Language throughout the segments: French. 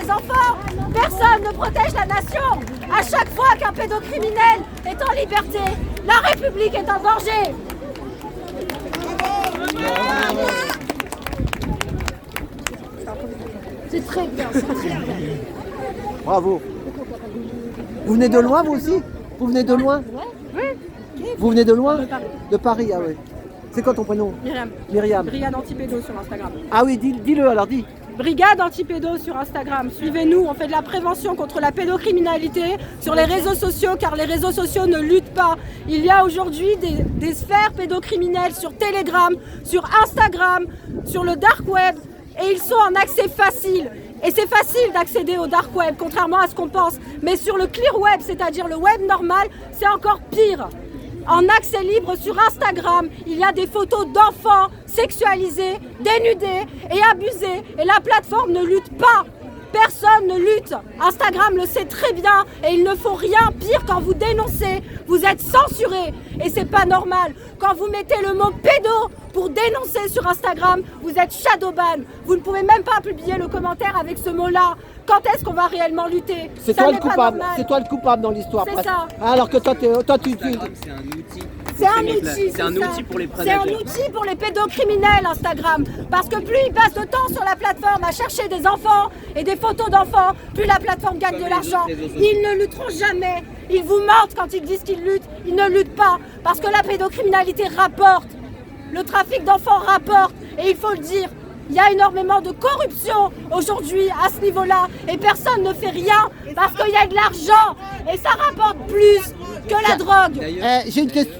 les enfants. Personne ne protège la nation. À chaque fois qu'un pédocriminel est en liberté, la République est en danger. C'est très bien, c'est très bien. Bravo. Vous venez de loin, vous aussi? Vous venez de loin? Oui. Vous venez de loin? De Paris. De Paris, ah oui. C'est quoi ton prénom? Myriam. Myriam. Brigade Antipédo sur Instagram. Ah oui, dis-le alors, dis. Brigade Antipédo sur Instagram. Suivez-nous, on fait de la prévention contre la pédocriminalité sur les réseaux sociaux car les réseaux sociaux ne luttent pas. Il y a aujourd'hui des sphères pédocriminelles sur Telegram, sur Instagram, sur le dark web et ils sont en accès facile. Et c'est facile d'accéder au dark web, contrairement à ce qu'on pense. Mais sur le clear web, c'est-à-dire le web normal, c'est encore pire. En accès libre sur Instagram, il y a des photos d'enfants sexualisés, dénudés et abusés. Et la plateforme ne lutte pas. Personne ne lutte. Instagram le sait très bien et il ne faut rien pire quand vous dénoncez. Vous êtes censuré et c'est pas normal. Quand vous mettez le mot pédo pour dénoncer sur Instagram, vous êtes shadowban. Vous ne pouvez même pas publier le commentaire avec ce mot-là. Quand est-ce qu'on va réellement lutter? C'est toi le coupable. C'est toi le coupable dans l'histoire. C'est ça. Alors que toi, tu... Instagram, c'est un outil. C'est un outil. C'est un outil pour les C'est un prédateurs. outil pour les pédocriminels, Instagram. Parce que plus ils passent de temps sur la plateforme à chercher des enfants et des photos d'enfants, plus la plateforme gagne de l'argent. Ils ne lutteront jamais. Ils vous mentent quand ils disent qu'ils luttent. Ils ne luttent pas. Parce que la pédocriminalité rapporte. Le trafic d'enfants rapporte. Et il faut le dire. Il y a énormément de corruption aujourd'hui à ce niveau-là et personne ne fait rien parce qu'il y a de l'argent et ça rapporte plus que la drogue. D'ailleurs, J'ai une question.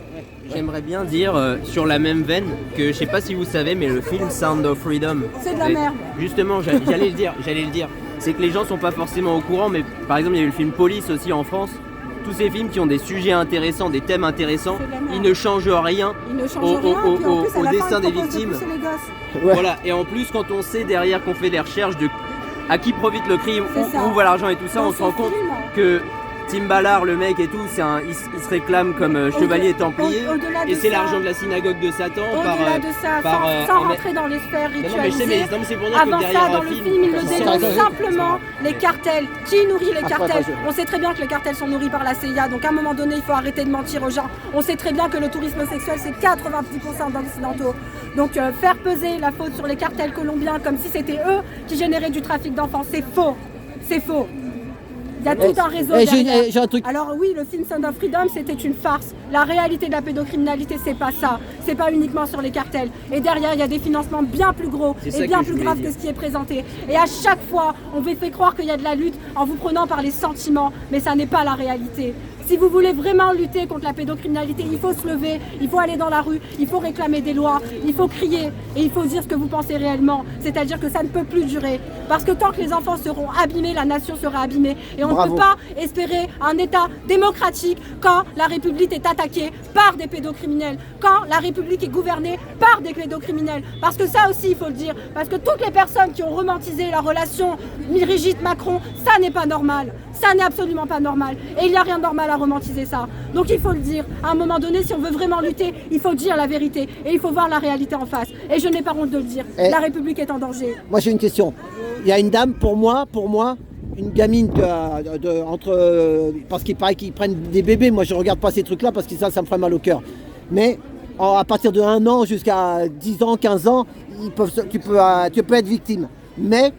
j'aimerais bien dire sur la même veine que je sais pas si vous savez, mais le film Sound of Freedom. C'est de la merde. Justement, j'allais le dire. C'est que les gens sont pas forcément au courant, mais par exemple, il y a eu le film Police aussi en France. Tous ces films qui ont des sujets intéressants, des thèmes intéressants, C'est de la merde. ils ne changent rien Ils ne changent au, rien. au- Puis en au- plus, à au la fin, destin ils des proposent de victimes. pousser les gosses. Ouais. Voilà, et en plus, quand on sait derrière qu'on fait des recherches de à qui profite le crime, C'est ça. où va l'argent et tout ça, Dans on se rend ce compte film. que Tim Ballard, le mec et tout, il se réclame comme chevalier templier, au-delà de et c'est ça- l'argent de la synagogue de Satan par. Au-delà de ça, par, sans en- rentrer dans les sphères Non, mais je sais, ritualisées, mais c'est pour dire que avant derrière ça, dans un le film, film, il le c'est dénonce vrai. simplement les cartels. Qui nourrit les Après, cartels? vas-y. On sait très bien que les cartels sont nourris par la CIA, donc à un moment donné, il faut arrêter de mentir aux gens. On sait très bien que le tourisme sexuel, c'est 90% d'occidentaux. Donc faire peser la faute sur les cartels colombiens comme si c'était eux qui généraient du trafic d'enfants, c'est faux. C'est faux. Il y a tout un réseau derrière. J'ai un truc. Alors oui, le film Sound of Freedom, c'était une farce. La réalité de la pédocriminalité, c'est pas ça. C'est pas uniquement sur les cartels. Et derrière, il y a des financements bien plus gros C'est ça et bien que je plus voulais graves dire. que ce qui est présenté. Et à chaque fois, on vous fait croire qu'il y a de la lutte en vous prenant par les sentiments, mais ça n'est pas la réalité. Si vous voulez vraiment lutter contre la pédocriminalité, il faut se lever, il faut aller dans la rue, il faut réclamer des lois, il faut crier et il faut dire ce que vous pensez réellement. C'est-à-dire que ça ne peut plus durer. Parce que tant que les enfants seront abîmés, la nation sera abîmée. Et on ne Bravo. peut pas espérer un État démocratique quand la République est attaquée par des pédocriminels, quand la République est gouvernée par des pédocriminels. Parce que ça aussi, il faut le dire. Parce que toutes les personnes qui ont romantisé la relation Brigitte-Macron, ça n'est pas normal. Ça n'est absolument pas normal. Et il n'y a rien de normal à romantiser ça. Donc il faut le dire. À un moment donné, si on veut vraiment lutter, il faut dire la vérité. Et il faut voir la réalité en face. Et je n'ai pas honte de le dire. Et- La République est en danger. Moi, j'ai une question. Il y a une dame, pour moi, une gamine parce qu'il paraît qu'ils prennent des bébés. Moi, je regarde pas ces trucs-là parce que ça me ferait mal au cœur. Mais à partir de 1 an jusqu'à 10 ans, 15 ans, tu peux être victime. Mais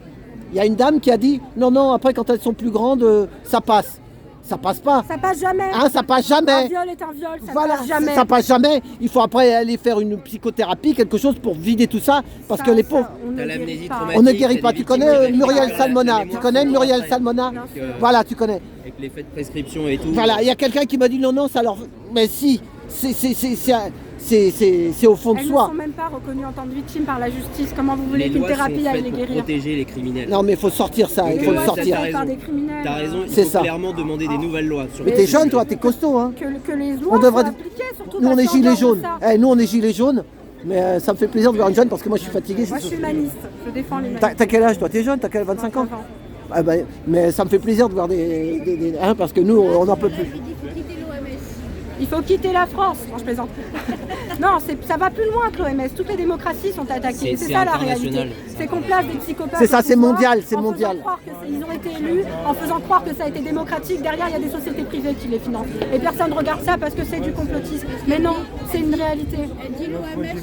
il y a une dame qui a dit non, après, quand elles sont plus grandes, ça passe. Ça passe pas. Ça passe jamais. Hein, ça passe Un jamais. viol est un viol, ça Voilà, passe jamais. ça passe jamais. Il faut après aller faire une psychothérapie, quelque chose pour vider tout ça. Parce que les pauvres, on ne T'as guérit l'amnésie pas. traumatique. on ne guérit pas. t'as des Tu victimes connais qui Muriel récupèrent Salmona. la Tu mémoire connais sans Muriel après. Salmona? Voilà, tu connais. Avec les faits de prescription et tout. Voilà, il y a quelqu'un qui m'a dit non, ça leur. Mais si, c'est au fond de Elles ne soi. sont même pas reconnues en tant que victimes par la justice. Comment vous voulez Les qu'une lois sont thérapie aille faites les pour guérir? protéger les criminels. Non, mais il faut sortir ça, il Donc, faut le lois sont sortir. t'as faites par raison. des criminels. T'as raison, il C'est faut ça. clairement demander des nouvelles lois. Sur Mais le t'es sujet. jeune, toi, t'es costaud, hein. Que les lois On devrait- soient appliquées, surtout Nous, on est parce qu'en gilets dehors de jaunes. ça- Nous, on est gilets jaunes. Mais ça me fait plaisir de voir une jeune parce que moi, je suis fatigué. Moi, je suis humaniste. Je défends les T'as quel âge, toi? T'es jeune? T'as quel 25 ans? Ah ben, mais ça me fait plaisir de voir des hein, parce que nous, on n'en peut plus. Il faut quitter la France. Non, je plaisante. Non, ça va plus loin que l'OMS. Toutes les démocraties sont attaquées. C'est ça la réalité. C'est qu'on place des psychopathes. C'est ça, c'est mondial, c'est en mondial. faisant croire qu'ils ont été élus, en faisant croire que ça a été démocratique. Derrière, il y a des sociétés privées qui les financent. Et personne ne regarde ça parce que c'est du complotisme. Mais non, c'est une réalité. Elle dit l'OMS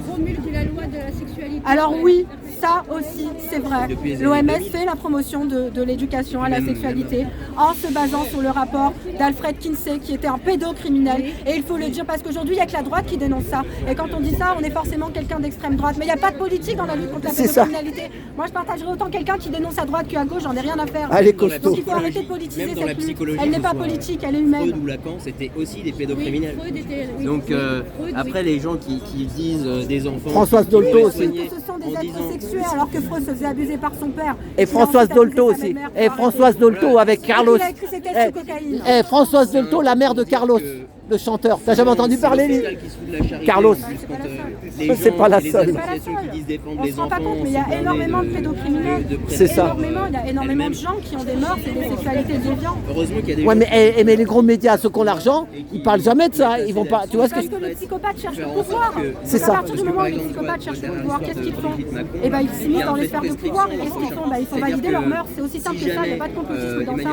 promulgue la loi de la sexualité. Alors oui, ça aussi, c'est vrai. L'OMS fait la promotion de l'éducation à la sexualité en se basant sur le rapport d'Alfred Kinsey, qui était un pédocriminel. Et il faut le dire parce qu'aujourd'hui, il n'y a que la droite qui dénonce ça. Et quand on dit ça, on est forcément quelqu'un d'extrême droite. Mais il n'y a pas de politique dans la lutte contre la pédocriminalité. Moi, je partagerais autant quelqu'un qui dénonce à droite qu'à gauche, j'en ai rien à faire. Elle est costaud. Donc il faut arrêter de politiser Même dans la cette lutte. psychologie, Elle n'est pas que ce soit politique, elle est humaine. Freud ou Lacan, c'était aussi des pédocriminels. Freud était- oui, Donc Freud, après, les gens qui disent des enfants... Françoise Dolto aussi. Que ce sont des êtres sexuels alors que Freud se faisait abuser par son père. Et Françoise Dolto aussi. Et Françoise Dolto avec Carlos. Il a écrit ses textes sous cocaïne. Et Françoise Dolto, la mère de Carlos, le chanteur. T'as jamais entendu parler, lui Carlos. C'est pas la seule. On ne se rend pas compte, mais il y a énormément de pédocriminels. C'est ça. Énormément, il y a énormément de gens qui ont des morts et des sexualités déviantes. Heureusement qu'il y a des Ouais, gens mais les gros médias, ceux qui ont l'argent, ils parlent jamais de ça. Ils vont pas. Tu vois ce que Parce que les psychopathes cherchent le pouvoir. C'est Donc ça. à partir du moment où les psychopathes cherchent le pouvoir, qu'est-ce qu'ils font? Eh ben, ils s'immiscent dans les sphères de pouvoir. Et qu'est-ce qu'ils font? Ben, ils font valider leurs mœurs. C'est aussi simple que ça. Il n'y a pas de complotisme dans ça.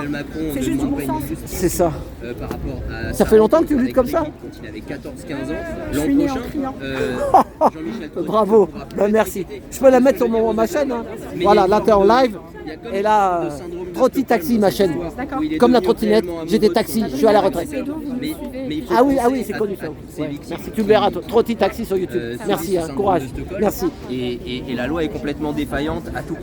C'est juste du bon sens. C'est ça. par rapport à Ça fait longtemps que tu luttes comme ça? Quand il avait 14-15 ans, Je l'an suis né en prochain, criant. Jean-Michel Trotti Bravo. pourra plus Ben, être merci. étiqueté. Je peux la mettre sur ma chaîne. Hein. Voilà, là t'es en live. Et là, Trotti Taxi, ma chaîne. D'accord. Comme la trottinette, j'ai des taxis, je suis à la retraite. Mais il faut Ah oui, penser c'est à connu toutes ça. ces Ouais, victimes. merci, tu le verras, Trotti Taxi sur YouTube. C'est Merci, le hein, syndrome courage. de Stockholm. Merci. Et la loi est complètement défaillante à tout point.